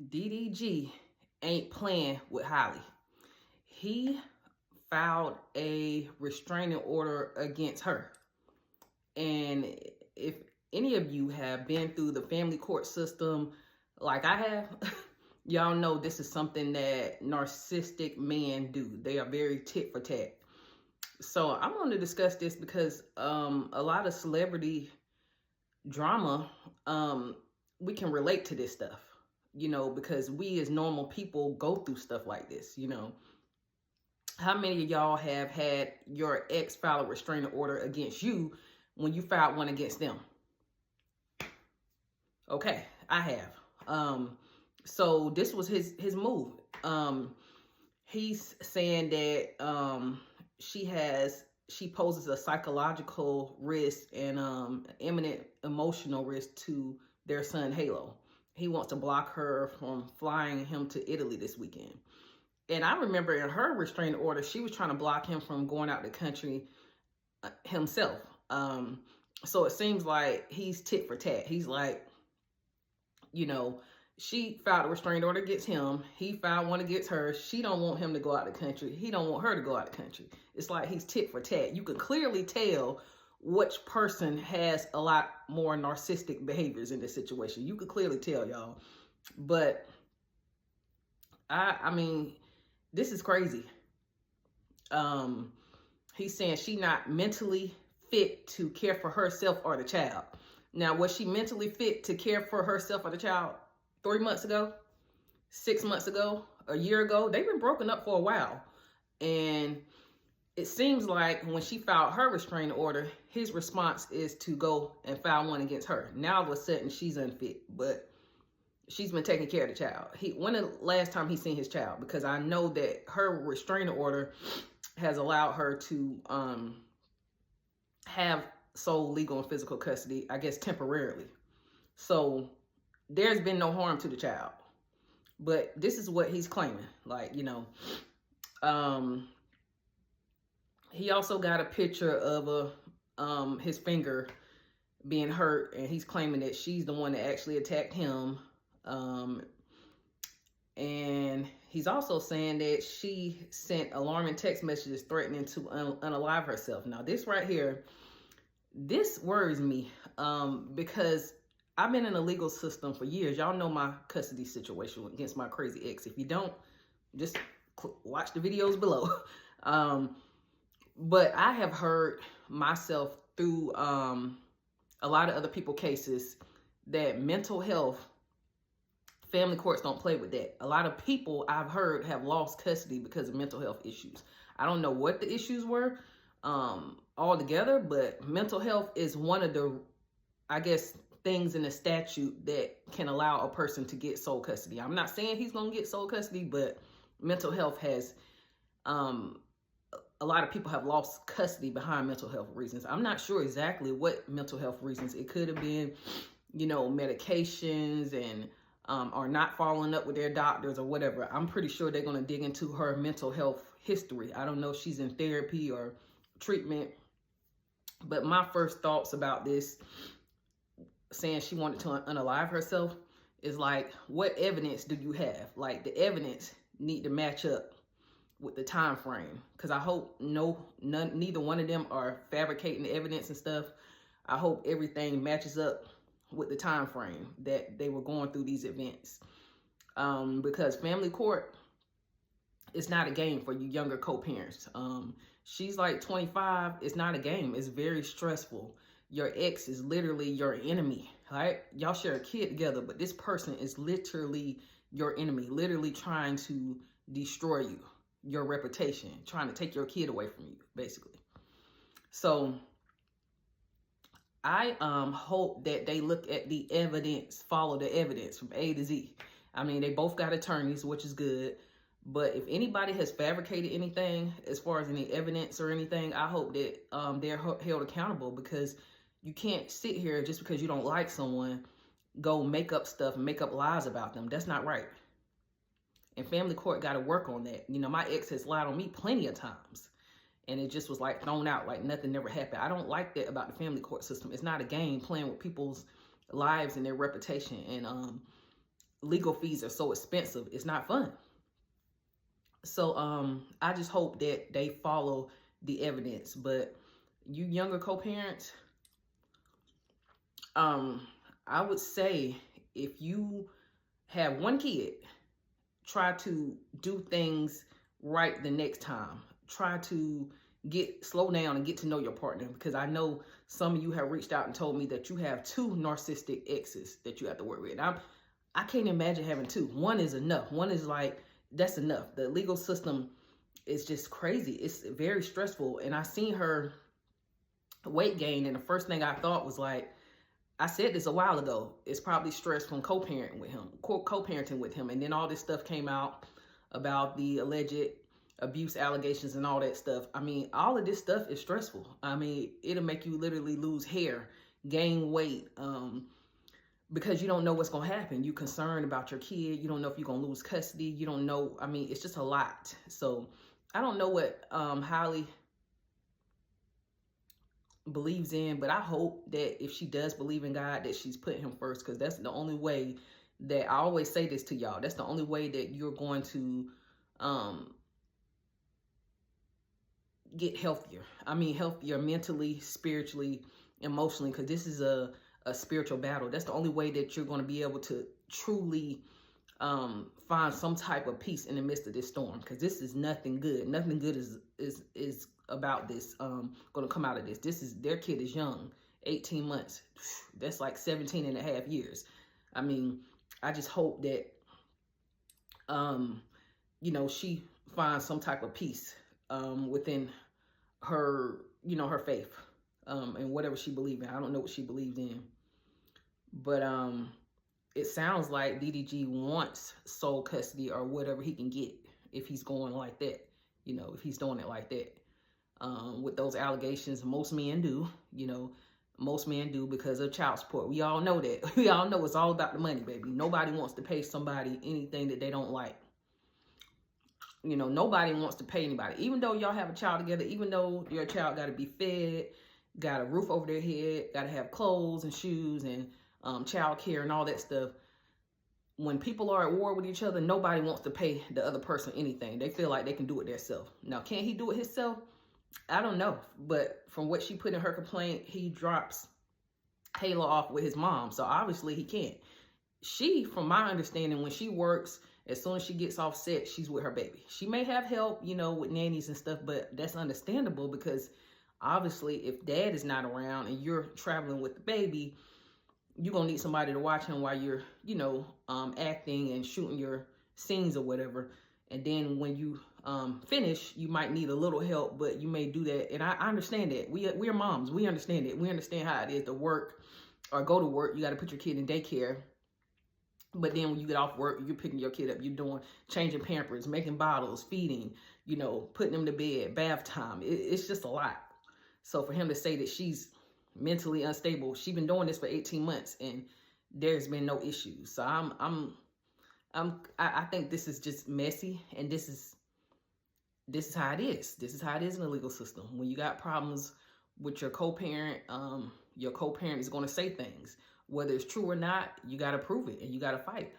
DDG ain't playing with Halle. He filed a restraining order against her. And if any of you have been through the family court system like I have, y'all know this is something that narcissistic men do. They are very tit for tat. So I'm going to discuss this because a lot of celebrity drama, we can relate to this stuff, because we as normal people go through stuff like this. How many of y'all have had your ex file a restraining order against you when you filed one against them? Okay, I have. So this was his move. He's saying that she poses a psychological risk and imminent emotional risk to their son Halo. He wants to block her from flying him to Italy this weekend. And I remember in her restraining order, she was trying to block him from going out the country himself. So it seems like he's tit for tat. He's like, she filed a restraining order against him. He filed one against her. She don't want him to go out the country. He don't want her to go out the country. It's like he's tit for tat. You can clearly tell which person has a lot more narcissistic behaviors in this situation. You could clearly tell, y'all. But I mean, this is crazy. He's saying she not mentally fit to care for herself or the child. Now, was she mentally fit to care for herself or the child 3 months ago, 6 months ago, a year ago? They've been broken up for a while. And it seems like when she filed her restraining order, his response is to go and file one against her. Now, all of a sudden, she's unfit, but she's been taking care of the child. When the last time he seen his child? Because I know that her restraining order has allowed her to have sole legal and physical custody, I guess temporarily. So there's been no harm to the child. But this is what he's claiming. He also got a picture of his finger being hurt, and he's claiming that she's the one that actually attacked him. And he's also saying that she sent alarming text messages threatening to unalive herself. Now, this right here, this worries me because I've been in the legal system for years. Y'all know my custody situation against my crazy ex. If you don't, just watch the videos below. But I have heard myself through a lot of other people's cases that mental health, family courts don't play with that. A lot of people I've heard have lost custody because of mental health issues. I don't know what the issues were altogether, but mental health is one of the, I guess, things in the statute that can allow a person to get sole custody. I'm not saying he's going to get sole custody, but mental health has, a lot of people have lost custody behind mental health reasons. I'm not sure exactly what mental health reasons. It could have been, medications and or not following up with their doctors or whatever. I'm pretty sure they're going to dig into her mental health history. I don't know if she's in therapy or treatment. But my first thoughts about this, saying she wanted to unalive herself, is like, what evidence do you have? Like, the evidence need to match up with the time frame. Because I hope neither one of them are fabricating the evidence and stuff. I hope everything matches up with the time frame that they were going through these events. Because family court is not a game for you younger co-parents. She's like 25. It's not a game. It's very stressful. Your ex is literally your enemy, right? Y'all share a kid together, but this person is literally your enemy, literally trying to destroy you, your reputation, trying to take your kid away from you, basically. So I hope that they look at the evidence, follow the evidence from A to Z. I mean, they both got attorneys, which is good. But if anybody has fabricated anything as far as any evidence or anything, I hope that they're held accountable, because you can't sit here just because you don't like someone, go make up stuff and make up lies about them. That's not right. And family court got to work on that. My ex has lied on me plenty of times. And it just was like thrown out like nothing never happened. I don't like that about the family court system. It's not a game playing with people's lives and their reputation. And legal fees are so expensive. It's not fun. So I just hope that they follow the evidence. But you younger co-parents, I would say if you have one kid, try to do things right the next time. Try to slow down and get to know your partner, because I know some of you have reached out and told me that you have 2 narcissistic exes that you have to work with. I can't imagine having 2. One is enough. One is like, that's enough. The legal system is just crazy. It's very stressful. And I seen her weight gain, and the first thing I thought was like, I said this a while ago, it's probably stress from co-parenting with him. And then all this stuff came out about the alleged abuse allegations and all that stuff. I mean, all of this stuff is stressful. I mean, it'll make you literally lose hair, gain weight, because you don't know what's going to happen. You're concerned about your kid. You don't know if you're going to lose custody. You don't know. I mean, it's just a lot. So I don't know what Halle believes in, but I hope that if she does believe in God, that she's put him first, because that's the only way that, I always say this to y'all, that's the only way that you're going to get healthier. I mean, healthier mentally, spiritually, emotionally, because this is a spiritual battle. That's the only way that you're going to be able to truly find some type of peace in the midst of this storm, because this is nothing good. Nothing good is about this going to come out of this. Their kid is young, 18 months. That's like 17 and a half years. I mean, I just hope that you know, she finds some type of peace within her, you know, her faith and whatever she believes in. I don't know what she believes in, but it sounds like DDG wants sole custody or whatever he can get if he's going like that, you know, if he's doing it like that. With those allegations, most men do, you know, most men do because of child support. We all know that. We all know it's all about the money, baby. Nobody wants to pay somebody anything that they don't like. You know, nobody wants to pay anybody. Even though y'all have a child together, even though your child got to be fed, got a roof over their head, got to have clothes and shoes and child care and all that stuff. When people are at war with each other, nobody wants to pay the other person anything. They feel like they can do it themselves. Now, can he do it himself? I don't know. But from what she put in her complaint, he drops Halle off with his mom. So obviously he can't. She, from my understanding, when she works, as soon as she gets off set, she's with her baby. She may have help, you know, with nannies and stuff, but that's understandable because obviously if dad is not around and you're traveling with the baby, you're going to need somebody to watch him while you're, you know, acting and shooting your scenes or whatever. And then when you finish, you might need a little help, but you may do that. And I understand that. We're moms. We understand it. We understand how it is to work or go to work. You got to put your kid in daycare. But then when you get off work, you're picking your kid up. You're doing changing Pampers, making bottles, feeding, you know, putting them to bed, bath time. It's just a lot. So for him to say that she's mentally unstable, she's been doing this for 18 months and there's been no issues. So I think this is just messy, and this is how it is. This is how it is in the legal system. When you got problems with your co-parent is going to say things. Whether it's true or not, you got to prove it and you got to fight.